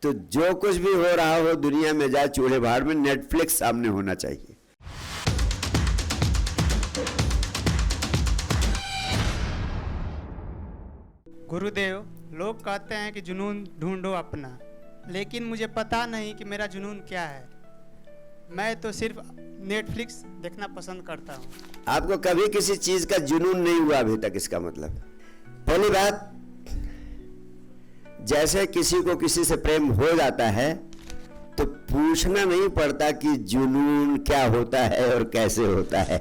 तो जो कुछ भी हो रहा हो दुनिया में जाए चूल्हे भाड़ में, नेटफ्लिक्स सामने होना चाहिए। गुरुदेव, लोग कहते हैं कि जुनून ढूंढो अपना, लेकिन मुझे पता नहीं कि मेरा जुनून क्या है। मैं तो सिर्फ नेटफ्लिक्स देखना पसंद करता हूँ। आपको कभी किसी चीज का जुनून नहीं हुआ अभी तक, इसका मतलब पहली बात, जैसे किसी को किसी से प्रेम हो जाता है तो पूछना नहीं पड़ता कि जुनून क्या होता है और कैसे होता है।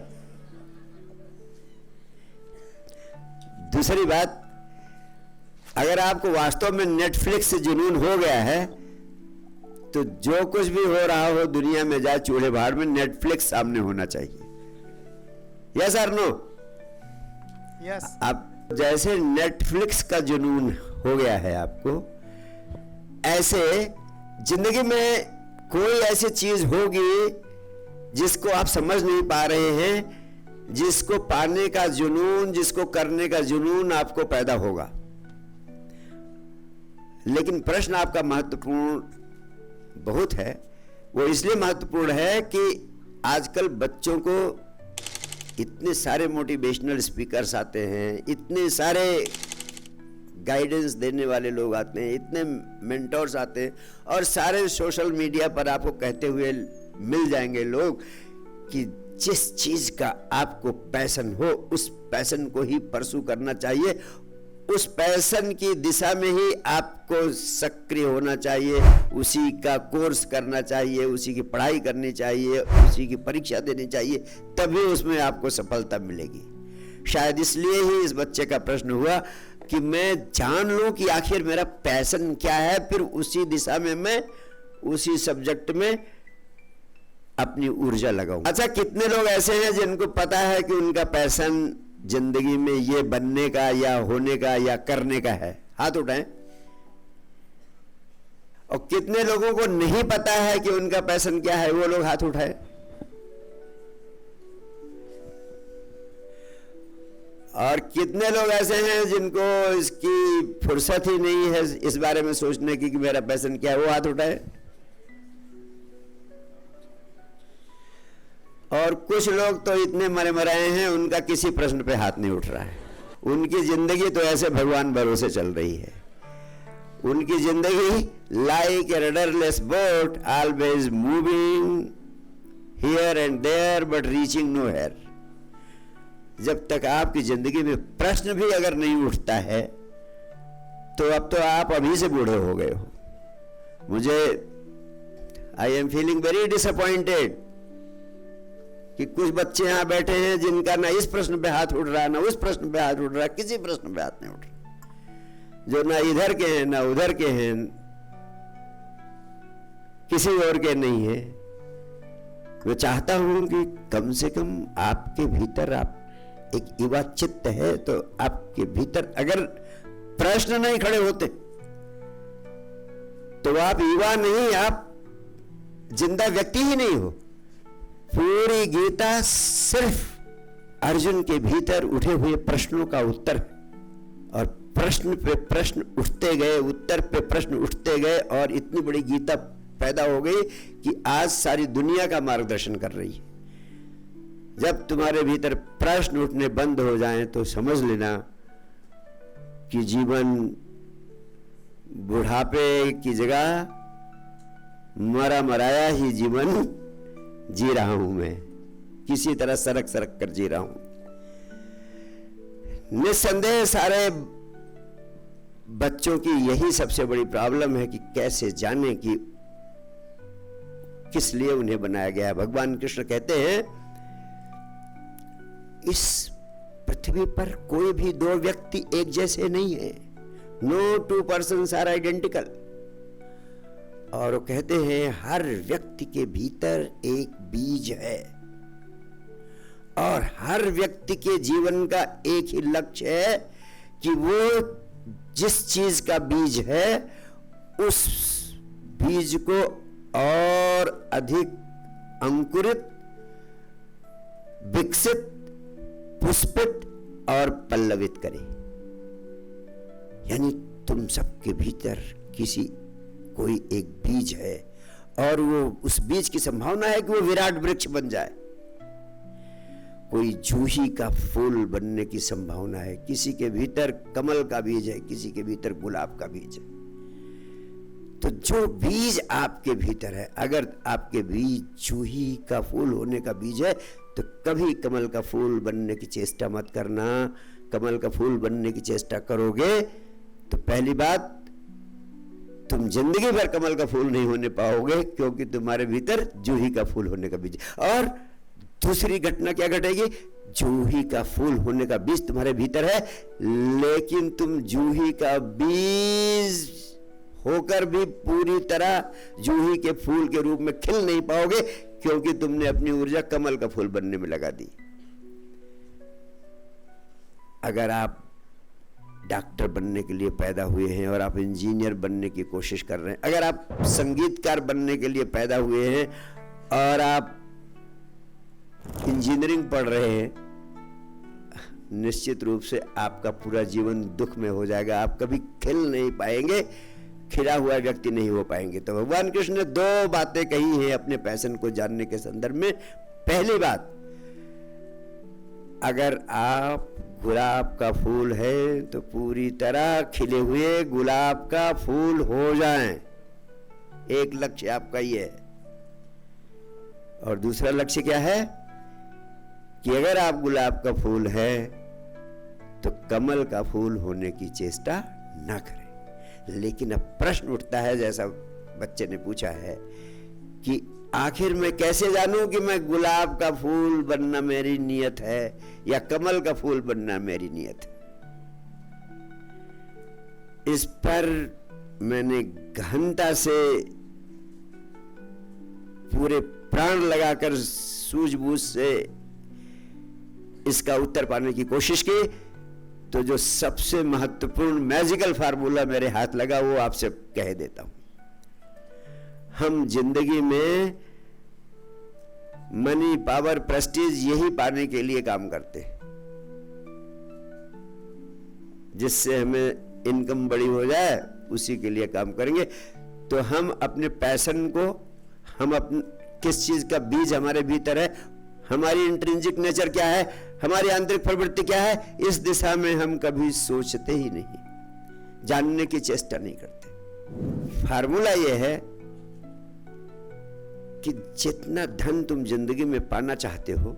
दूसरी बात, अगर आपको वास्तव में नेटफ्लिक्स से जुनून हो गया है तो जो कुछ भी हो रहा हो दुनिया में जाए चूल्हे भाड़ में, नेटफ्लिक्स सामने होना चाहिए। यस और नो? यस। आप जैसे नेटफ्लिक्स का जुनून हो गया है आपको, ऐसे जिंदगी में कोई ऐसी चीज होगी जिसको आप समझ नहीं पा रहे हैं, जिसको पाने का जुनून, जिसको करने का जुनून आपको पैदा होगा। लेकिन प्रश्न आपका महत्वपूर्ण बहुत है। वो इसलिए महत्वपूर्ण है कि आजकल बच्चों को इतने सारे मोटिवेशनल स्पीकर्स आते हैं, इतने सारे गाइडेंस देने वाले लोग आते हैं, इतने मेंटर्स आते हैं, और सारे सोशल मीडिया पर आपको कहते हुए मिल जाएंगे लोग कि जिस चीज का आपको पैशन हो उस पैशन को ही परसू करना चाहिए, उस पैशन की दिशा में ही आपको सक्रिय होना चाहिए, उसी का कोर्स करना चाहिए, उसी की पढ़ाई करनी चाहिए, उसी की परीक्षा देनी चाहिए, तभी उसमें आपको सफलता मिलेगी। शायद इसलिए ही इस बच्चे का प्रश्न हुआ कि मैं जान लूं कि आखिर मेरा पैशन क्या है, फिर उसी दिशा में मैं उसी सब्जेक्ट में अपनी ऊर्जा लगाऊं। अच्छा, कितने लोग ऐसे हैं जिनको पता है कि उनका पैशन जिंदगी में ये बनने का या होने का या करने का है? हाथ उठाएं। और कितने लोगों को नहीं पता है कि उनका पैशन क्या है? वो लोग हाथ उठाएं। और कितने लोग ऐसे हैं जिनको इसकी फुर्सत ही नहीं है इस बारे में सोचने की कि मेरा पैशन क्या है? वो हाथ उठाएं। और कुछ लोग तो इतने मरे मराए हैं, उनका किसी प्रश्न पे हाथ नहीं उठ रहा है। उनकी जिंदगी तो ऐसे भगवान भरोसे चल रही है। उनकी जिंदगी like a rudderless boat, always moving here and there but reaching nowhere. जब तक आपकी जिंदगी में प्रश्न भी अगर नहीं उठता है तो अब तो आप अभी से बूढ़े हो गए हो। I am feeling very disappointed कि कुछ बच्चे यहां बैठे हैं जिनका ना इस प्रश्न पे हाथ उठ रहा है, ना उस प्रश्न पे हाथ उठ रहा है, किसी प्रश्न पे हाथ नहीं उठ रहा, जो ना इधर के हैं ना उधर के हैं, किसी और के नहीं है। मैं चाहता हूं कि कम से कम आपके भीतर आप एक युवा चित्त है, तो आपके भीतर अगर प्रश्न नहीं खड़े होते तो आप युवा नहीं, आप जिंदा व्यक्ति ही नहीं हो। पूरी गीता सिर्फ अर्जुन के भीतर उठे हुए प्रश्नों का उत्तर है, और प्रश्न पे प्रश्न उठते गए, उत्तर पे प्रश्न उठते गए, और इतनी बड़ी गीता पैदा हो गई कि आज सारी दुनिया का मार्गदर्शन कर रही है। जब तुम्हारे भीतर प्रश्न उठने बंद हो जाएं तो समझ लेना कि जीवन बुढ़ापे की जगह मरा मराया ही जीवन जी रहा हूं मैं, किसी तरह सरक सरक कर जी रहा हूं। निस्संदेह सारे बच्चों की यही सबसे बड़ी प्रॉब्लम है कि कैसे जाने कि किस लिए उन्हें बनाया गया है। भगवान कृष्ण कहते हैं, इस पृथ्वी पर कोई भी दो व्यक्ति एक जैसे नहीं है, no two persons are identical. और वो कहते हैं हर व्यक्ति के भीतर एक बीज है, और हर व्यक्ति के जीवन का एक ही लक्ष्य है कि वो जिस चीज का बीज है उस बीज को और अधिक अंकुरित, विकसित, पुष्पित और पल्लवित करे। यानी तुम सबके भीतर किसी कोई एक बीज है और वो उस बीज की संभावना है कि वो विराट वृक्ष बन जाए। कोई जूही का फूल बनने की संभावना है, किसी के भीतर कमल का बीज है, किसी के भीतर गुलाब का बीज है। तो जो बीज आपके भीतर है, अगर आपके बीज जूही का फूल होने का बीज है तो कभी कमल का फूल बनने की चेष्टा मत करना। कमल का फूल बनने की चेष्टा करोगे तो पहली बात, तुम जिंदगी भर कमल का फूल नहीं होने पाओगे, क्योंकि तुम्हारे भीतर जूही का फूल होने का बीज। और दूसरी घटना क्या घटेगी, जूही का फूल होने का बीज तुम्हारे भीतर है, लेकिन तुम जूही का बीज होकर भी पूरी तरह जूही के फूल के रूप में खिल नहीं पाओगे, क्योंकि तुमने अपनी ऊर्जा कमल का फूल बनने में लगा दी। अगर आप डॉक्टर बनने के लिए पैदा हुए हैं और आप इंजीनियर बनने की कोशिश कर रहे हैं, अगर आप संगीतकार बनने के लिए पैदा हुए हैं और आप इंजीनियरिंग पढ़ रहे हैं, निश्चित रूप से आपका पूरा जीवन दुख में हो जाएगा। आप कभी खिल नहीं पाएंगे, खिला हुआ व्यक्ति नहीं हो पाएंगे। तो भगवान कृष्ण ने दो बातें कही हैं अपने पैशन को जानने के संदर्भ में। पहली बात, अगर आप गुलाब का फूल है तो पूरी तरह खिले हुए गुलाब का फूल हो जाएं। एक लक्ष्य आपका ये है। और दूसरा लक्ष्य क्या है कि अगर आप गुलाब का फूल है तो कमल का फूल होने की चेष्टा ना करें। लेकिन अब प्रश्न उठता है, जैसा बच्चे ने पूछा है, कि आखिर मैं कैसे जानूं कि मैं गुलाब का फूल बनना मेरी नियत है या कमल का फूल बनना मेरी नियत है। इस पर मैंने गहनता से पूरे प्राण लगाकर सूझबूझ से इसका उत्तर पाने की कोशिश की, तो जो सबसे महत्वपूर्ण मैजिकल फार्मूला मेरे हाथ लगा वो आपसे कह देता हूं। हम जिंदगी में मनी, पावर, प्रेस्टीज यही पाने के लिए काम करते हैं, जिससे हमें इनकम बड़ी हो जाए, उसी के लिए काम करेंगे। तो हम अपने पैशन को, हम अपने किस चीज का बीज हमारे भीतर है, हमारी इंट्रिंसिक नेचर क्या है, हमारी आंतरिक प्रवृत्ति क्या है, इस दिशा में हम कभी सोचते ही नहीं, जानने की चेष्टा नहीं करते। फार्मूला यह है कि जितना धन तुम जिंदगी में पाना चाहते हो,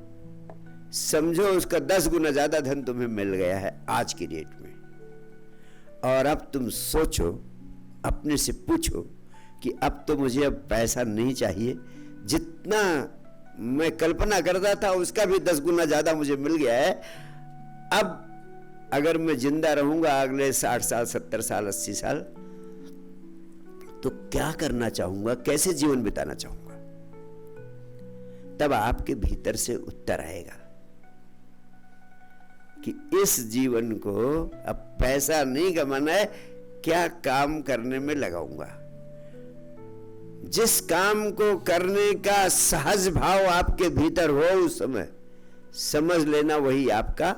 समझो उसका 10 गुना ज्यादा धन तुम्हें मिल गया है आज की डेट में। और अब तुम सोचो, अपने से पूछो कि अब तो मुझे अब पैसा नहीं चाहिए, जितना मैं कल्पना करता था उसका भी 10 गुना ज्यादा मुझे मिल गया है। अब अगर मैं जिंदा रहूंगा अगले 60 साल, 70 साल, 80 साल, तो क्या करना चाहूंगा, कैसे जीवन बिताना चाहूंगा। तब आपके भीतर से उत्तर आएगा कि इस जीवन को अब पैसा नहीं कमाना है, क्या काम करने में लगाऊंगा। जिस काम को करने का सहज भाव आपके भीतर हो, उस समय समझ लेना वही आपका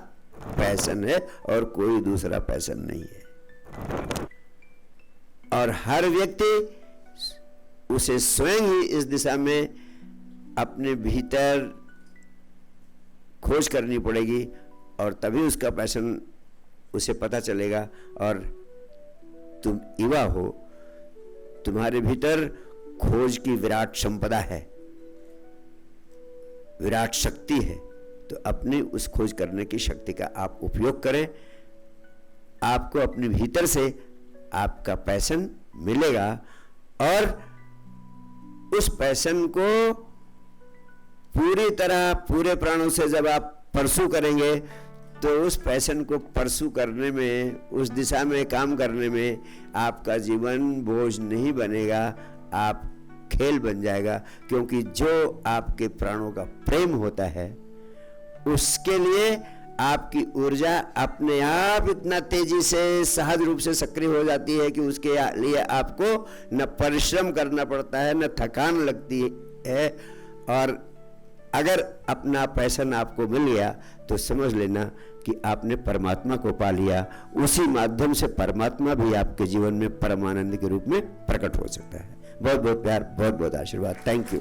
पैशन है और कोई दूसरा पैशन नहीं है। और हर व्यक्ति उसे स्वयं ही इस दिशा में अपने भीतर खोज करनी पड़ेगी, और तभी उसका पैशन उसे पता चलेगा। और तुम युवा हो, तुम्हारे भीतर खोज की विराट संपदा है, विराट शक्ति है, तो अपनी उस खोज करने की शक्ति का आप उपयोग करें। आपको अपने भीतर से आपका पैशन मिलेगा, और उस पैशन को पूरी तरह पूरे प्राणों से जब आप परसू करेंगे, तो उस पैशन को परसू करने में, उस दिशा में काम करने में आपका जीवन बोझ नहीं बनेगा, आप खेल बन जाएगा। क्योंकि जो आपके प्राणों का प्रेम होता है, उसके लिए आपकी ऊर्जा अपने आप इतना तेजी से सहज रूप से सक्रिय हो जाती है कि उसके लिए आपको न परिश्रम करना पड़ता है, न थकान लगती है, और अगर अपना पैशन आपको मिल गया तो समझ लेना कि आपने परमात्मा को पा लिया। उसी माध्यम से परमात्मा भी आपके जीवन में परमानंद के रूप में प्रकट हो सकता है। बहुत बहुत प्यार, बहुत बहुत आशीर्वाद। Thank you.